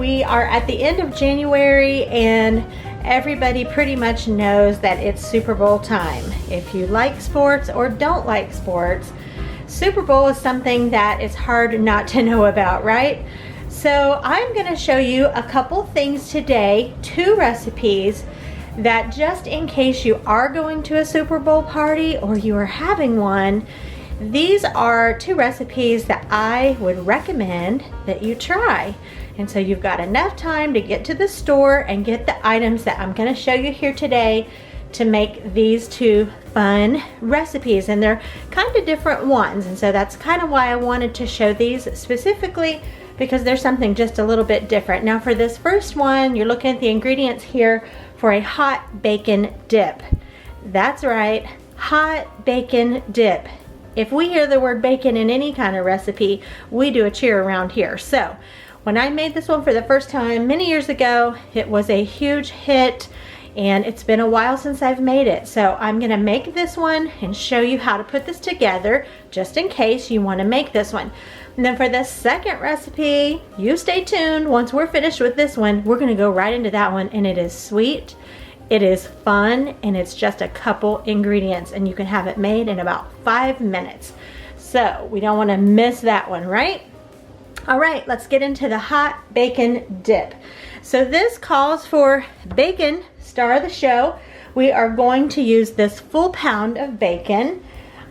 we are at the end of January and everybody pretty much knows that it's Super Bowl time. If you like sports or don't like sports, Super Bowl is something that is hard not to know about, right? So I'm gonna show you a couple things today, 2 recipes that just in case you are going to a Super Bowl party or you are having one, these are 2 recipes that I would recommend that you try. And so you've got enough time to get to the store and get the items that I'm gonna show you here today to make these 2 fun recipes. And they're kind of different ones. And so that's kind of why I wanted to show these specifically, because there's something just a little bit different. Now for this first one, you're looking at the ingredients here for a hot bacon dip. That's right, hot bacon dip. If we hear the word bacon in any kind of recipe, we do a cheer around here. So when I made this one for the first time many years ago, it was a huge hit, and it's been a while since I've made it. So I'm gonna make this one and show you how to put this together, just in case you wanna make this one. And then for the second recipe, you stay tuned. Once we're finished with this one, we're gonna go right into that one, and it is sweet, it is fun, and it's just a couple ingredients, and you can have it made in about 5 minutes. So we don't wanna miss that one, right? All right, let's get into the hot bacon dip. So this calls for bacon, star of the show. We are going to use this full pound of bacon.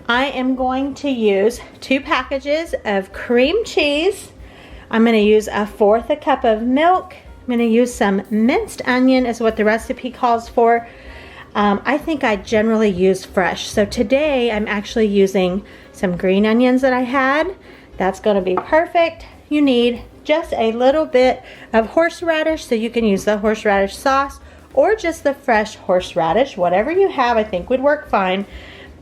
I am going to use 2 packages of cream cheese. I'm gonna use 1/4 cup of milk. I'm gonna use some minced onion is what the recipe calls for. I think I generally use fresh. So today I'm actually using some green onions that I had. That's gonna be perfect. You need just a little bit of horseradish, so you can use the horseradish sauce or just the fresh horseradish. Whatever you have, I think would work fine.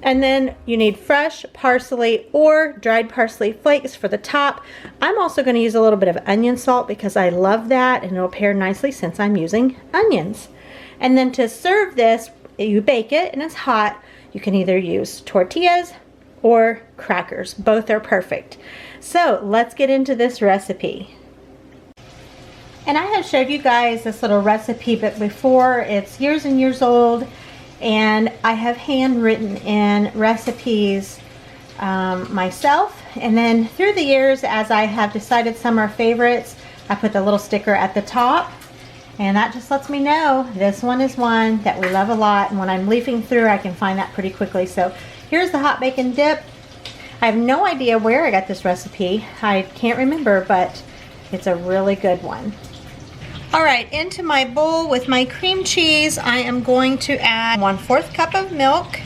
And then you need fresh parsley or dried parsley flakes for the top. I'm also going to use a little bit of onion salt because I love that, and it'll pair nicely since I'm using onions. And then to serve this, you bake it and it's hot. You can either use tortillas or crackers. Both are perfect. So let's get into this recipe. And I have showed you guys this little recipe but before. It's years and years old, and I have handwritten in recipes myself, and then through the years, as I have decided some are favorites, I put the little sticker at the top, and that just lets me know this one is one that we love a lot, and when I'm leafing through I can find that pretty quickly. So here's the hot bacon dip. I have no idea where I got this recipe. I can't remember, but it's a really good one. All right, into my bowl with my cream cheese, I am going to add 1/4 cup of milk.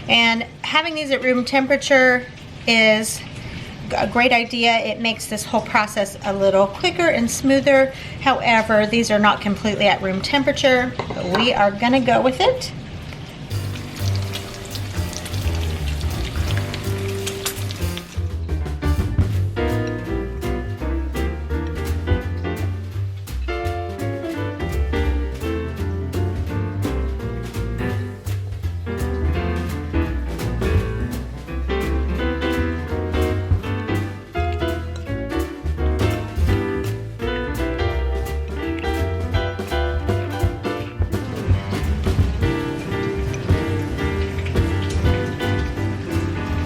And having these at room temperature is a great idea. It makes this whole process a little quicker and smoother. However, these are not completely at room temperature, but we are gonna go with it.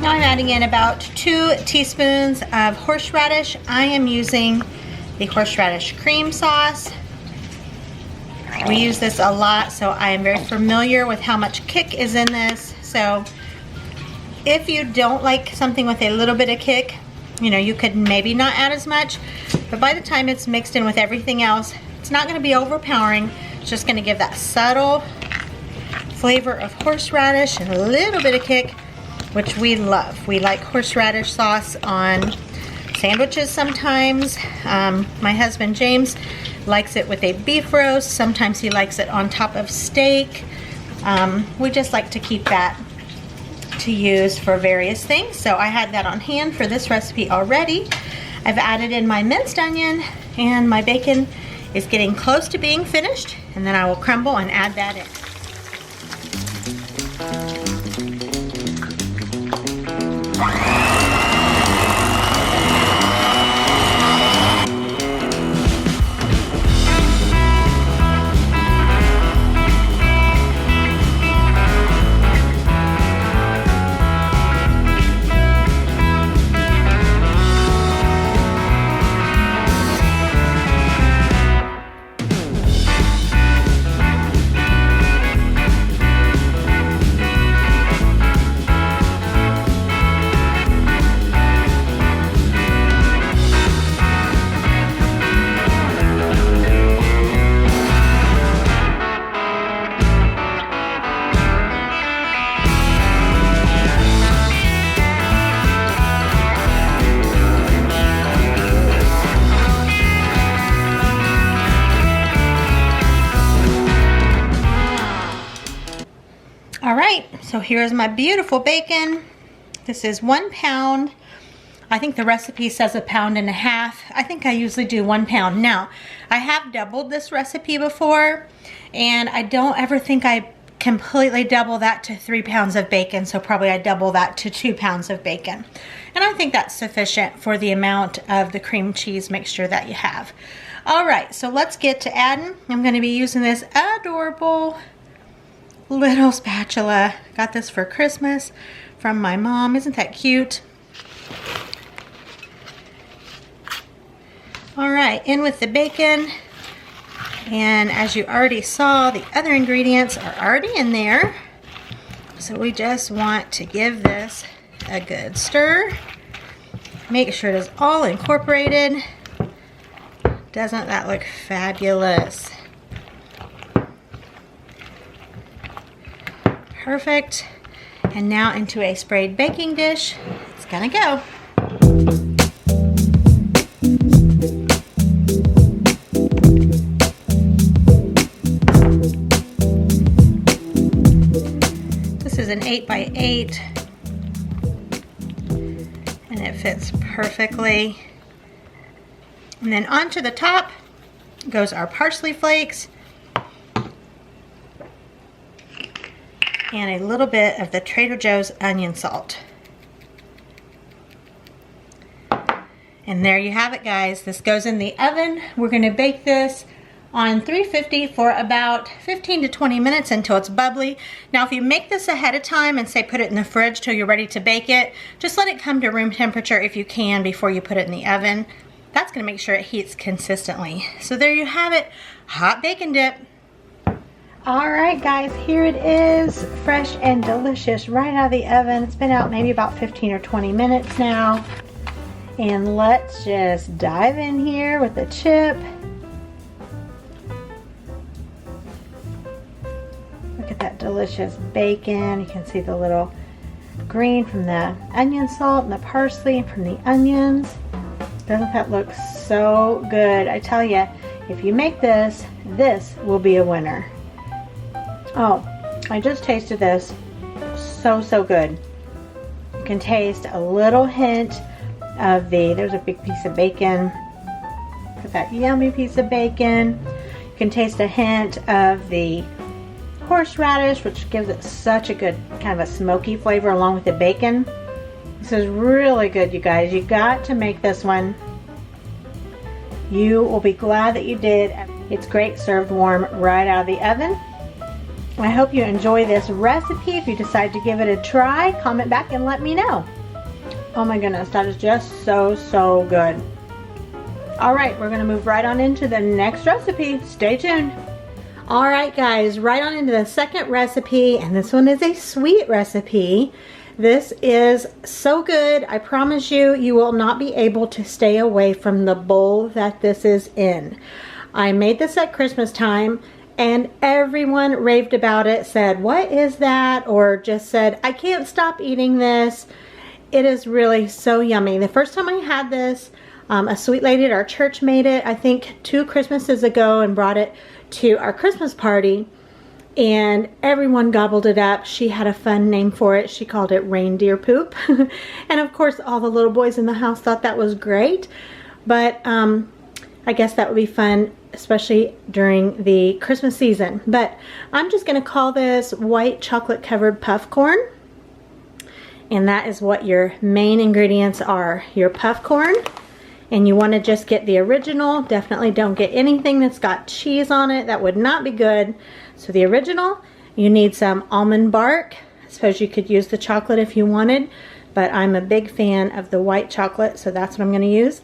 Now I'm adding in about 2 teaspoons of horseradish. I am using the horseradish cream sauce. We use this a lot, so I am very familiar with how much kick is in this. So if you don't like something with a little bit of kick, you know, you could maybe not add as much, but by the time it's mixed in with everything else, it's not going to be overpowering. It's just going to give that subtle flavor of horseradish and a little bit of kick, which we love. We like horseradish sauce on sandwiches sometimes. My husband James likes it with a beef roast. Sometimes he likes it on top of steak. We just like to keep that to use for various things. So I had that on hand for this recipe already. I've added in my minced onion, and my bacon is getting close to being finished, and then I will crumble and add that in. All right, so here's my beautiful bacon. This is 1 pound. I think the recipe says 1.5 pounds. I think I usually do 1 pound. Now, I have doubled this recipe before, and I don't ever think I completely double that to 3 pounds of bacon, so probably I double that to 2 pounds of bacon. And I think that's sufficient for the amount of the cream cheese mixture that you have. All right, so let's get to adding. I'm gonna be using this adorable little spatula. Got this for Christmas from my mom. Isn't that cute? All right, in with the bacon. And as you already saw, the other ingredients are already in there. So we just want to give this a good stir. Make sure it is all incorporated. Doesn't that look fabulous? Perfect. And now into a sprayed baking dish. It's gonna go. This is an 8x8 and it fits perfectly. And then onto the top goes our parsley flakes and a little bit of the Trader Joe's onion salt. And there you have it, guys. This goes in the oven. We're gonna bake this on 350 for about 15 to 20 minutes until it's bubbly. Now, if you make this ahead of time and say put it in the fridge till you're ready to bake it, just let it come to room temperature if you can before you put it in the oven. That's gonna make sure it heats consistently. So there you have it, hot bacon dip. All right, guys, here it is, fresh and delicious right out of the oven. It's been out maybe about 15 or 20 minutes now. And let's just dive in here with the chip. Look at that delicious bacon. You can see the little green from the onion salt and the parsley from the onions. Doesn't that look so good? I tell you, if you make this, this will be a winner. Oh, I just tasted this. So good. You can taste a little hint of there's a big piece of bacon. Look at that yummy piece of bacon. You can taste a hint of the horseradish, which gives it such a good kind of a smoky flavor along with the bacon. This is really good, you guys. You got to make this one. You will be glad that you did. It's great served warm right out of the oven. I hope you enjoy this recipe. If you decide to give it a try, comment back and let me know. Oh my goodness, that is just so good. All right, we're gonna move right on into the next recipe. Stay tuned. All right, guys, right on into the second recipe, and this one is a sweet recipe. This is so good. I promise you, you will not be able to stay away from the bowl that this is in. I made this at Christmas time, and everyone raved about it, said, what is that? Or just said, I can't stop eating this. It is really so yummy. The first time I had this, a sweet lady at our church made it, I think 2 Christmases ago, and brought it to our Christmas party, and everyone gobbled it up. She had a fun name for it. She called it reindeer poop. And of course, all the little boys in the house thought that was great. But I guess that would be fun, especially during the Christmas season. But I'm just gonna call this white chocolate covered puffcorn. And that is what your main ingredients are. Your puffcorn, and you want to just get the original. Definitely don't get anything that's got cheese on it. That would not be good. So the original, you need some almond bark. I suppose you could use the chocolate if you wanted, but I'm a big fan of the white chocolate, so that's what I'm going to use.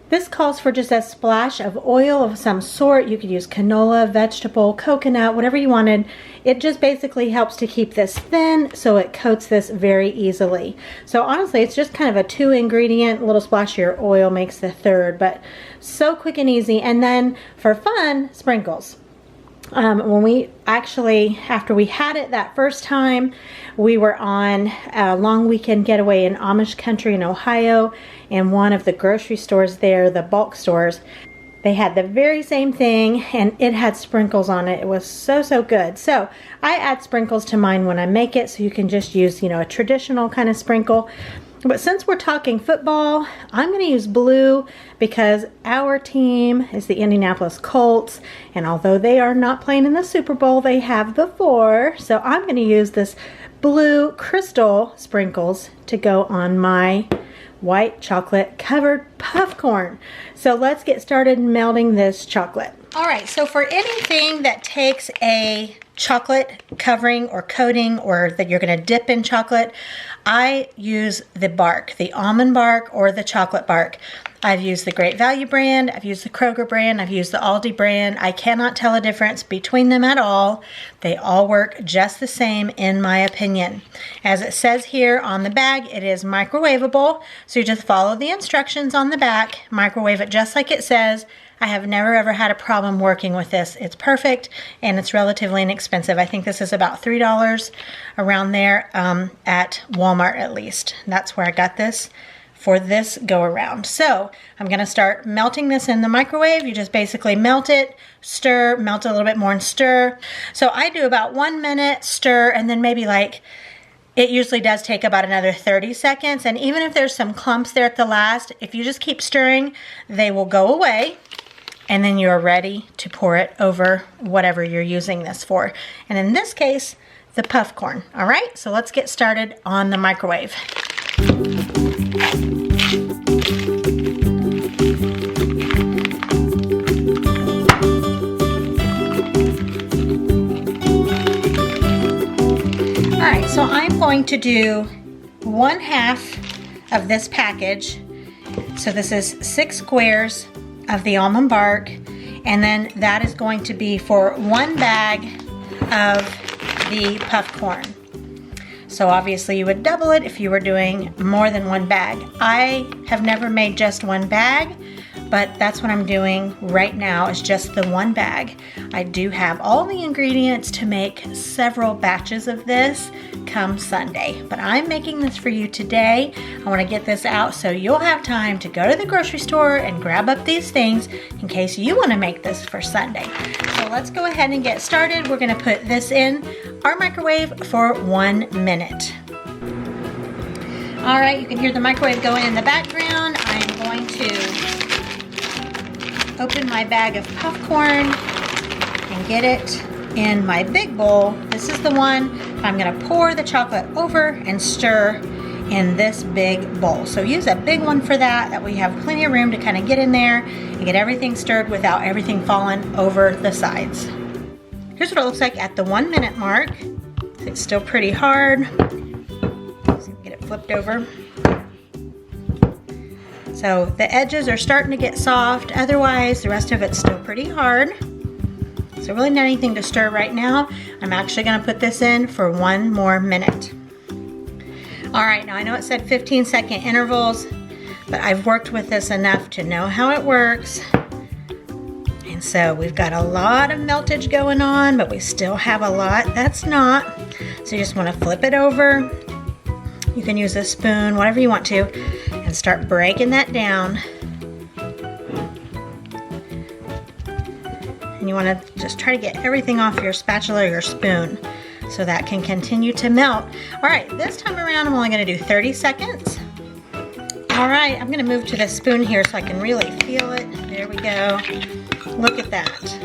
This calls for just a splash of oil of some sort. You could use canola, vegetable, coconut, whatever you wanted. It just basically helps to keep this thin so it coats this very easily. So honestly, it's just kind of a 2 ingredient, little splash of your oil makes the third, but so quick and easy. And then for fun, sprinkles. When we actually, after we had it that first time, we were on a long weekend getaway in Amish country in Ohio, and one of the grocery stores there, the bulk stores, They had the very same thing, and it had sprinkles on it. It was so good. So I add sprinkles to mine when I make it, so you can just use, you know, a traditional kind of sprinkle. But since we're talking football, I'm going to use blue because our team is the Indianapolis Colts, and although they are not playing in the Super Bowl, they have before. So I'm going to use this blue crystal sprinkles to go on my white chocolate covered puffcorn. So let's get started melting this chocolate. All right, so for anything that takes a chocolate covering or coating, or that you're going to dip in chocolate, I use the bark, the almond bark or the chocolate bark. I've used the Great Value brand, I've used the Kroger brand, I've used the Aldi brand. I cannot tell a difference between them at all. They all work just the same in my opinion. As it says here on the bag, it is microwavable. So you just follow the instructions on the back, microwave it just like it says. I have never ever had a problem working with this. It's perfect and it's relatively inexpensive. I think this is about $3 around there at Walmart at least. That's where I got this for this go around. So I'm gonna start melting this in the microwave. You just basically melt it, stir, melt it a little bit more and stir. So I do about 1 minute, stir, and then maybe like, it usually does take about another 30 seconds. And even if there's some clumps there at the last, if you just keep stirring, they will go away. And then you're ready to pour it over whatever you're using this for. And in this case, the puffcorn. All right, so let's get started on the microwave. All right, so I'm going to do 1/2 of this package. So this is 6 squares of the almond bark, and then that is going to be for 1 bag of the puffcorn. So obviously you would double it if you were doing more than 1 bag. I have never made just 1 bag, but that's what I'm doing right now, is just the 1 bag. I do have all the ingredients to make several batches of this come Sunday, but I'm making this for you today. I want to get this out so you'll have time to go to the grocery store and grab up these things in case you want to make this for Sunday. So let's go ahead and get started. We're going to put this in our microwave for 1 minute. All right, you can hear the microwave going in the background. I'm going to open my bag of Puffcorn and get it in my big bowl. This is the one I'm gonna pour the chocolate over and stir in this big bowl. So use a big one for that, that we have plenty of room to kind of get in there and get everything stirred without everything falling over the sides. Here's what it looks like at the 1 minute mark. It's still pretty hard. Let's see if we get it flipped over. So the edges are starting to get soft, otherwise the rest of it's still pretty hard. So really not anything to stir right now. I'm actually gonna put this in for 1 more minute. All right, now I know it said 15-second intervals, but I've worked with this enough to know how it works. And so we've got a lot of meltage going on, but we still have a lot that's not. So you just wanna flip it over. You can use a spoon, whatever you want to, and start breaking that down. And you want to just try to get everything off your spatula or your spoon so that can continue to melt. All right, this time around I'm only going to do 30 seconds. All right, I'm going to move to the spoon here so I can really feel it. There we go. Look at that.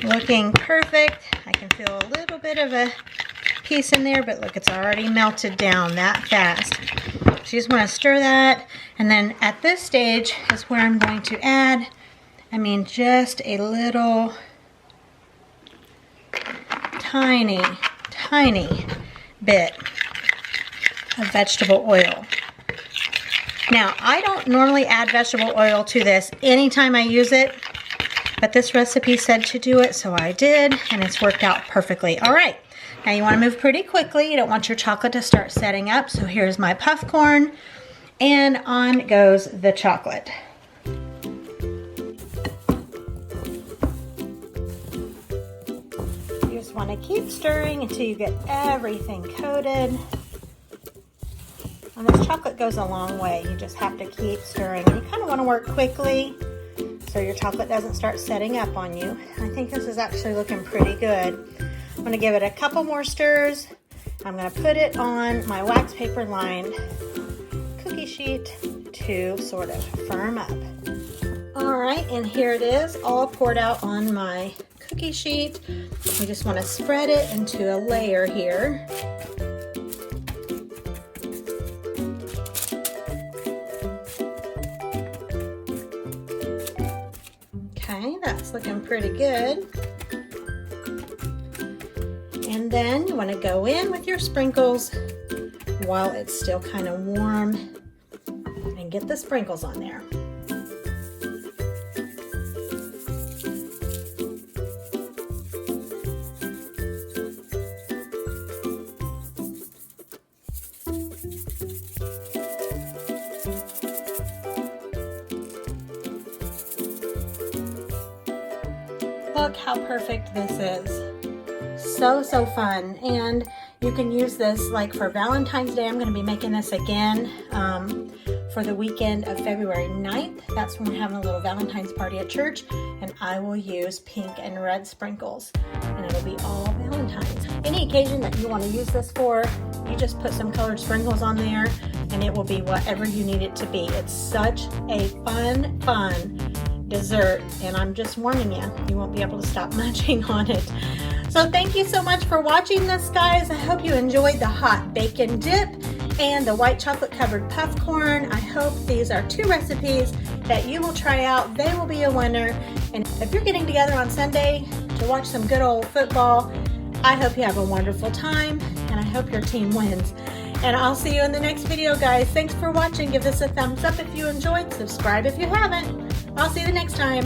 Looking perfect. I can feel a little bit of a piece in there, but look, it's already melted down that fast. So you just want to stir that, and then at this stage is where I'm going to add, just a little tiny bit of vegetable oil. Now, I don't normally add vegetable oil to this anytime I use it, but this recipe said to do it, so I did, and it's worked out perfectly. All right. Now you want to move pretty quickly. You don't want your chocolate to start setting up. So here's my puffcorn, and on goes the chocolate. You just want to keep stirring until you get everything coated. And this chocolate goes a long way. You just have to keep stirring. And you kind of want to work quickly so your chocolate doesn't start setting up on you. I think this is actually looking pretty good. I'm going to give it a couple more stirs. I'm going to put it on my wax paper lined cookie sheet to sort of firm up. All right, and here it is, all poured out on my cookie sheet. We just want to spread it into a layer here. Okay, that's looking pretty good. And then you want to go in with your sprinkles while it's still kind of warm and get the sprinkles on there. Look how perfect this is. So fun. And you can use this like for Valentine's Day. I'm going to be making this again for the weekend of February 9th. That's when we're having a little Valentine's party at church, and I will use pink and red sprinkles, and it'll be all Valentine's. Any occasion that you want to use this for, you just put some colored sprinkles on there and it will be whatever you need it to be. It's such a fun dessert, and I'm just warning you, you won't be able to stop munching on it. So thank you so much for watching this, guys. I hope you enjoyed the hot bacon dip and the white chocolate covered puffcorn. I hope these are two recipes that you will try out. They will be a winner. And if you're getting together on Sunday to watch some good old football, I hope you have a wonderful time, and I hope your team wins. And I'll see you in the next video, guys. Thanks for watching. Give this a thumbs up if you enjoyed. Subscribe if you haven't. I'll see you the next time.